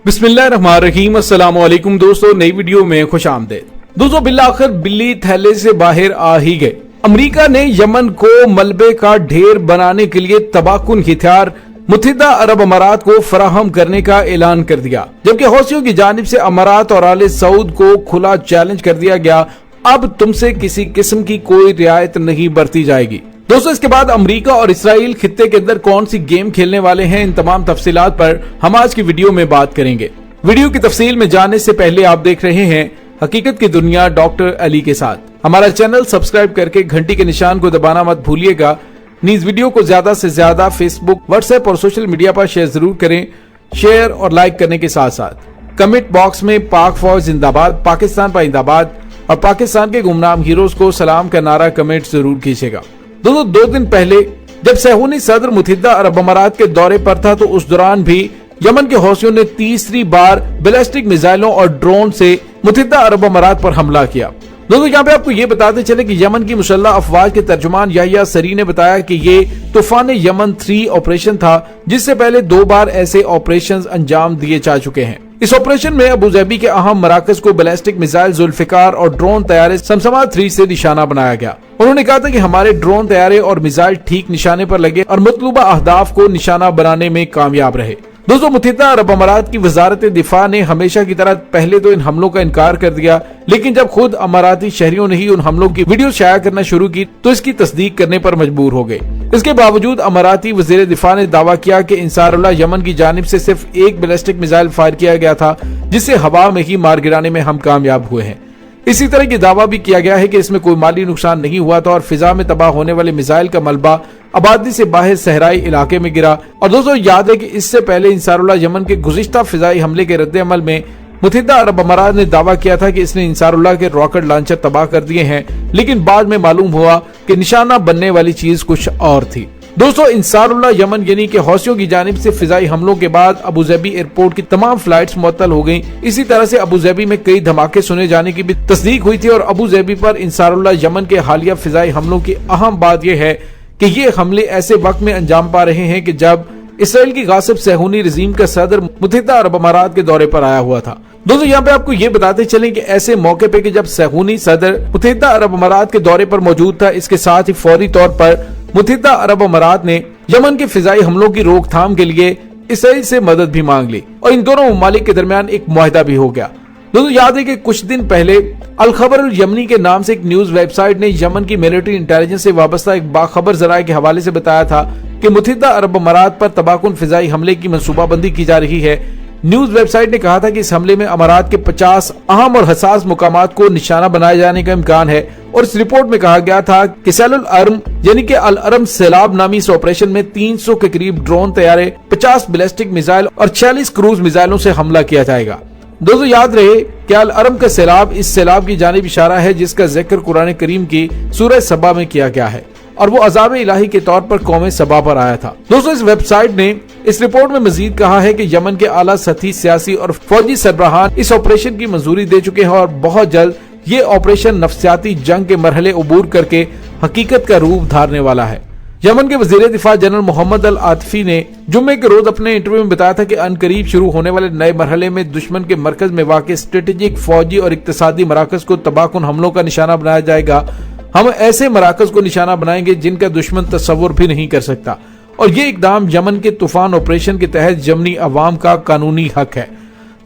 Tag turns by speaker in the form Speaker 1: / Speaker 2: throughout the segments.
Speaker 1: बिस्मिल्लाहिर्रहमानिर्रहीम। अस्सलाम वालेकुम दोस्तों, नई वीडियो में खुश आमदीद। दोस्तों, बिल्लाखिर बिल्ली थैले से बाहर आ ही गए। अमेरिका ने यमन को मलबे का ढेर बनाने के लिए तबाहकुन हथियार मुत्तहिदा अरब अमारात को फराहम करने का ऐलान कर दिया, जबकि हौसियों की जानिब से अमारात और आले सऊद को खुला चैलेंज कर दिया गया, अब तुमसे किसी किस्म की कोई रियायत नहीं बरती जाएगी। दोस्तों, इसके बाद अमेरिका और इसराइल खित्ते के अंदर कौन सी गेम खेलने वाले हैं, इन तमाम तफसीलात पर हम आज की वीडियो में बात करेंगे। वीडियो की तफसील में जाने से पहले आप देख रहे हैं हकीकत की दुनिया डॉक्टर अली के साथ। हमारा चैनल सब्सक्राइब करके घंटी के निशान को दबाना मत भूलिएगा। नीज वीडियो को ज्यादा से ज्यादा फेसबुक, व्हाट्सएप और सोशल मीडिया पर शेयर जरूर करें। शेयर और लाइक करने के साथ साथ कमेंट बॉक्स में पाक फौज जिंदाबाद, पाकिस्तान पाइंदाबाद और पाकिस्तान के गुमनाम हीरोज को सलाम का नारा कमेंट जरूर कीजिएगा। दोस्तों, 2 दिन पहले जब सहूनी सदर मुत्तहिदा अरब अमारात के दौरे पर था, तो उस दौरान भी यमन के हौसियों ने तीसरी बार बैलिस्टिक मिसाइलों और ड्रोन से मुत्तहिदा अरब अमारात पर हमला किया। दोस्तों, यहाँ पे आपको ये बताते चले कि यमन की मुसल्लह अफवाज के तर्जुमान याहिया सरी ने बताया कि ये तूफान यमन 3 ऑपरेशन था, जिससे पहले 2 बार ऐसे ऑपरेशंस अंजाम दिए जा चुके हैं। इस ऑपरेशन में अबूजैबी के अहम मराकज को बैलिस्टिक मिसाइल जुल्फिकार और ड्रोन तैयारे समसमा 3 से निशाना बनाया गया। उन्होंने कहा था कि हमारे ड्रोन तैयारे और मिसाइल ठीक निशाने पर लगे और मतलूबा अहदाफ को निशाना बनाने में कामयाब रहे। दोस्तों, मुत्तहिदा अरब अमारात की वजारत दिफा ने हमेशा की तरह पहले तो इन हमलों का इनकार कर दिया, लेकिन जब खुद अमाराती शहरियों ने ही उन हमलों की वीडियो शाया करना शुरू की तो इसकी तस्दीक करने पर मजबूर हो गए। इसके बावजूद अमाराती वजीर दिफा ने दावा किया कि इंसारुल्लाह यमन की जानिब से सिर्फ एक बैलिस्टिक मिसाइल फायर किया गया था, जिससे हवा में ही मार गिराने में हम कामयाब हुए हैं। इसी तरह की दावा भी किया गया है कि इसमें कोई माली नुकसान नहीं हुआ था और फिजा में तबाह होने वाले मिसाइल का मलबा आबादी से बाहर सहराई इलाके में गिरा। और दोस्तों, याद है कि इससे पहले इंसारुल्लाह यमन के गुज़िश्ता फिजाई हमले के रद्द अमल में मुत्तहिदा अरब अमारात ने दावा किया था कि इसने इंसारुल्लाह के रॉकेट लॉन्चर तबाह कर दिए हैं, लेकिन बाद में मालूम हुआ कि निशाना बनने वाली चीज कुछ और थी। दोस्तों, इंसारुल्लाह यमन यानी कि हौसियों की जानिब से फिजाई हमलों के बाद अबूजैबी एयरपोर्ट की तमाम फ्लाइट्स मुअत्तल हो गईं। इसी तरह से अबूजैबी में कई धमाके सुने जाने की भी तस्दीक हुई थी और अबूजैबी पर इंसारुल्लाह यमन के हालिया फिजाई हमलों की अहम बात यह है कि ये हमले ऐसे वक्त में अंजाम पा रहे हैं कि जब इसराइल की गासिब सहूनी रजीम का सदर मुत्तहिदा अरब अमारात के दौरे पर आया हुआ था। दोस्तों, यहाँ पे आपको ये बताते चलें कि ऐसे मौके पे कि जब सहूनी सदर मुत्तहिदा अरब अमारात के दौरे पर मौजूद था, इसके साथ ही फौरी तौर पर मुत्तहिदा अरब अमारात ने यमन के फिजाई हमलों की रोकथाम के लिए इसराइल से मदद भी मांग ली और इन दोनों ममालिक के दरमियान एक मुआहिदा भी हो गया। दोस्तों, याद है कि कुछ दिन पहले अल खबर अल यमनी के नाम से एक न्यूज वेबसाइट ने यमन की मिलिट्री इंटेलिजेंस से वाबस्ता एक बाखबर जराये के हवाले से बताया था कि मुत्तहिदा अरब अमारात पर तबाहकुन फिजाई हमले की मंसूबाबंदी की जा रही है। न्यूज वेबसाइट ने कहा था कि इस हमले में अमारात के 50 अहम और हसास मुकामात को निशाना बनाए जाने का इम्कान है और इस रिपोर्ट में कहा गया था कि सैलुल अर्म यानी कि अल अरम सैलाब नामी इस ऑपरेशन में 300 के करीब ड्रोन तैयारे, 50 बैलिस्टिक मिसाइल और 46 क्रूज मिसाइलों से हमला किया जाएगा। दोस्तों, याद रहे कि अल अरम का सैलाब इस सैलाब की जानिब इशारा है जिसका जिक्र कुरान करीम की सूरह सबा में किया गया है और वो अजाब इलाही के तौर पर कौमे सबा पर आया था। दोस्तों, इस वेबसाइट ने इस रिपोर्ट में मजीद कहा है कि यमन के आला सतही सियासी और फौजी सरबराहान इस ऑपरेशन की मंजूरी दे चुके हैं और बहुत जल्द ये ऑपरेशन नफ्सियाती जंग के मरहले उबूर करके हकीकत का रूप धारने वाला है। यमन के वजीर दिफा जनरल मोहम्मद अल आतिफी ने जुम्मे के रोज अपने इंटरव्यू में बताया था कि अनकरीब शुरू होने वाले नए मरहले में दुश्मन के मरकज में वाक़ स्ट्रेटेजिक फौजी और इक्तिसादी मराकज को तबाहकुन हमलों का निशाना बनाया जाएगा। हम ऐसे मराकज को निशाना बनाएंगे जिनका दुश्मन तस्वुर भी नहीं कर सकता और ये इकदाम यमन के तूफान ऑपरेशन के तहत यमनी अवाम का कानूनी हक है।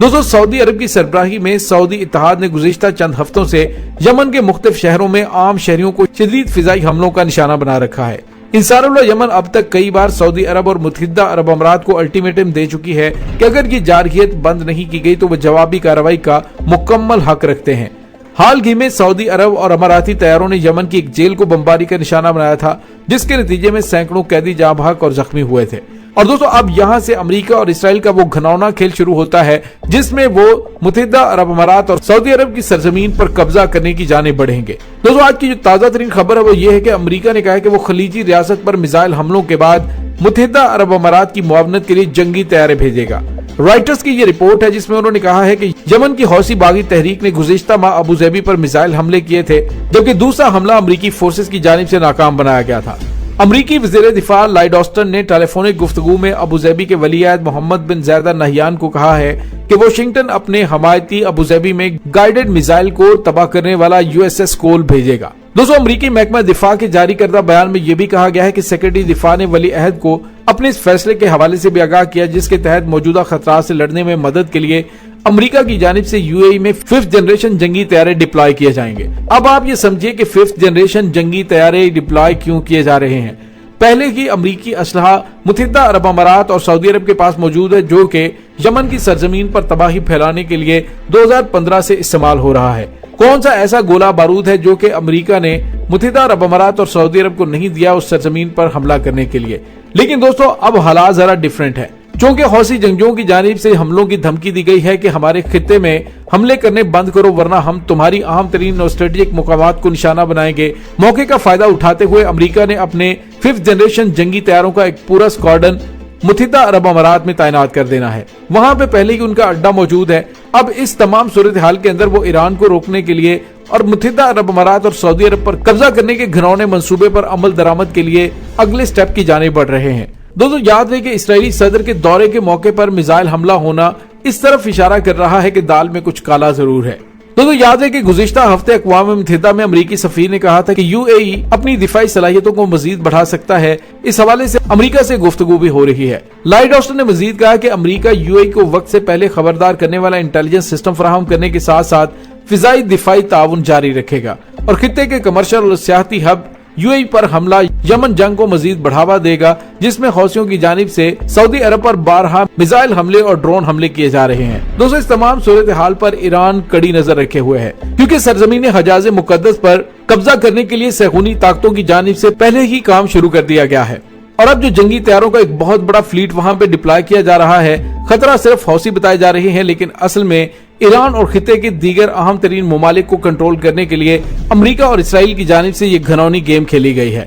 Speaker 1: दोस्तों, सऊदी अरब की सरबराही में सऊदी इत्तेहाद ने गुज़िश्ता चंद हफ्तों से यमन के मुख्तलिफ शहरों में आम शहरियों को शदीद फिजाई हमलों का निशाना बना रखा है। इंसारुल्लाह यमन अब तक कई बार सऊदी अरब और मुत्तहिदा अरब अमारात को अल्टीमेटम दे चुकी है कि अगर ये जारहियत बंद नहीं की गई तो वो जवाबी कार्रवाई का मुकम्मल हक रखते हैं। हाल ही में सऊदी अरब और अमाराती तैयारों ने यमन की एक जेल को बमबारी का निशाना बनाया था, जिसके नतीजे में सैकड़ों कैदी जाँ बहक और जख्मी हुए थे। और दोस्तों, अब यहाँ से अमेरिका और इसराइल का वो घनौना खेल शुरू होता है जिसमें वो मुत्तहिदा अरब अमारात और सऊदी अरब की सरजमीन पर कब्जा करने की जाने बढ़ेंगे। दोस्तों, आज की जो ताजा तरीन खबर है वो ये है कि अमेरिका ने कहा है कि वो खलीजी रियासत पर मिसाइल हमलों के बाद मुत्तहिदा अरब अमारात की मुआवनत के लिए जंगी तैयारे भेजेगा। रॉयटर्स की ये रिपोर्ट है जिसमें उन्होंने कहा है कि यमन की हौसी बागी तहरीक ने गुज़िश्ता माह अबूजैबी पर मिसाइल हमले किए थे, जबकि दूसरा हमला अमरीकी फोर्सेस की जानिब से नाकाम बनाया गया था। अमरीकी वज़ीर दिफा लॉयड ऑस्टिन ने टेलीफोनिक गुफ्तगू में अबूजैबी के वली अहद मोहम्मद बिन ज़ायद अल नहयान को कहा है کہ واشنگٹن اپنے حمایتی ابوظہبی میں گائیڈڈ میزائل کو تباہ کرنے والا USS کول بھیجے گا۔ دوستو امریکی محکمہ دفاع کے جاری کردہ بیان میں یہ بھی کہا گیا ہے کہ سیکرٹری دفاع نے ولی عہد کو اپنے اس فیصلے کے حوالے سے بھی آگاہ کیا جس کے تحت موجودہ خطرات سے لڑنے میں مدد کے لیے امریکہ کی جانب سے UAE میں 5th جنریشن جنگی طیارے ڈپلوائے کیے جائیں گے۔ اب آپ یہ سمجھیے کہ 5th جنریشن جنگی طیارے ڈپلوائے کیوں کیے جا رہے ہیں۔ پہلے ہی امریکی اسلحہ متحدہ عرب امارات اور سعودی عرب کے پاس موجود ہے جو کہ یمن کی سرزمین پر تباہی پھیلانے کے لیے 2015 سے استعمال ہو رہا ہے۔ کون سا ایسا گولہ بارود ہے جو کہ امریکہ نے متحدہ عرب امارات اور سعودی عرب کو نہیں دیا اس سرزمین پر حملہ کرنے کے لیے؟ لیکن دوستو اب حالات ذرا ڈیفرنٹ ہے، چونکہ حوثی جنگجوؤں کی جانب سے حملوں کی دھمکی دی گئی ہے کہ ہمارے خطے میں حملے کرنے بند کرو ورنہ ہم تمہاری اہم ترین اور اسٹریٹجک مقامات کو نشانہ بنائیں گے۔ موقع کا فائدہ اٹھاتے ہوئے امریکہ نے اپنے 5th جنریشن جنگی طیاروں کا ایک پورا اسکواڈرن متحدہ عرب امارات میں تعینات کر دینا ہے۔ وہاں پہ پہلے ہی ان کا اڈا موجود ہے۔ اب اس تمام صورتحال کے اندر وہ ایران کو روکنے کے لیے اور متحدہ عرب امارات اور سعودی عرب پر قبضہ کرنے کے گھنونے منصوبے پر عمل درآمد کے لیے اگلے سٹیپ کی جانب بڑھ رہے ہیں۔ دوستو یاد رہے کہ اسرائیلی صدر کے دورے کے موقع پر میزائل حملہ ہونا اس طرف اشارہ کر رہا ہے کہ دال میں کچھ کالا ضرور ہے۔ دوستو یاد ہے کہ گزشتہ ہفتے اقوام متحدہ میں امریکی سفیر نے کہا تھا کہ UAE اپنی دفاعی صلاحیتوں کو مزید بڑھا سکتا ہے۔ اس حوالے سے امریکہ سے گفتگو بھی ہو رہی ہے۔ لائٹ آسٹن نے مزید کہا کہ امریکہ UAE کو وقت سے پہلے خبردار کرنے والا انٹیلیجنس سسٹم فراہم کرنے کے ساتھ ساتھ فضائی دفاعی تعاون جاری رکھے گا اور خطے کے کمرشل اور سیاحتی ہب UAE پر حملہ یمن جنگ کو مزید بڑھاوا دے گا جس میں حوثیوں کی جانب سے سعودی عرب پر بارہا میزائل حملے اور ڈرون حملے کیے جا رہے ہیں۔ دوستو اس تمام صورتحال پر ایران کڑی نظر رکھے ہوئے ہے کیونکہ سرزمین حجاز مقدس پر قبضہ کرنے کے لیے صہیونی طاقتوں کی جانب سے پہلے ہی کام شروع کر دیا گیا ہے اور اب جو جنگی طیاروں کا ایک بہت بڑا فلیٹ وہاں پہ ڈپلائے کیا جا رہا ہے، خطرہ صرف حوثی بتائے جا رہے ہیں لیکن اصل میں ایران اور خطے کے دیگر اہم ترین ممالک کو کنٹرول کرنے کے لیے امریکہ اور اسرائیل کی جانب سے یہ گھنونی گیم کھیلی گئی ہے۔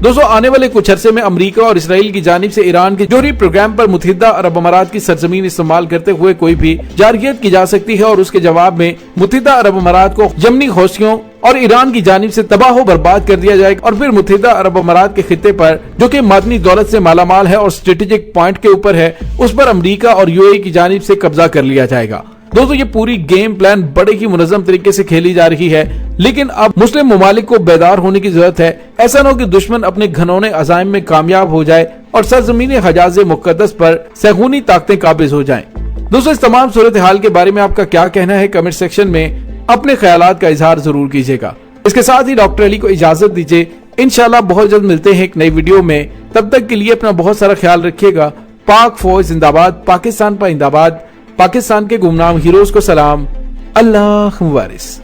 Speaker 1: دوستو آنے والے کچھ عرصے میں امریکہ اور اسرائیل کی جانب سے ایران کے جوہری پروگرام پر متحدہ عرب امارات کی سرزمین استعمال کرتے ہوئے کوئی بھی جارحیت کی جا سکتی ہے اور اس کے جواب میں متحدہ عرب امارات کو یمنی حوثیوں اور ایران کی جانب سے تباہ و برباد کر دیا جائے گا اور پھر متحدہ عرب امارات کے خطے پر جو کہ معدنی دولت سے مالا مال ہے اور اسٹریٹجک پوائنٹ کے اوپر ہے اس پر امریکہ اور UAE کی جانب سے قبضہ کر لیا جائے گا۔ دوستو یہ پوری گیم پلان بڑے ہی منظم طریقے سے کھیلی جا رہی ہے لیکن اب مسلم ممالک کو بیدار ہونے کی ضرورت ہے۔ ایسا نہ ہو کہ دشمن اپنے گھنونے عزائم میں کامیاب ہو جائے اور سرزمین حجاز مقدس پر صہیونی طاقتیں قابض ہو جائیں۔ دوستو اس تمام صورتحال کے بارے میں آپ کا کیا کہنا ہے؟ کمنٹ سیکشن میں اپنے خیالات کا اظہار ضرور کیجیے گا۔ اس کے ساتھ ہی ڈاکٹر علی کو اجازت دیجیے، انشاءاللہ بہت جلد ملتے ہیں ایک نئی ویڈیو میں۔ تب تک کے لیے اپنا بہت سارا خیال رکھیے گا۔ پاک فوج زندہ باد، پاکستان پائندہ باد، پاکستان کے گمنام ہیروز کو سلام، اللہ وارث۔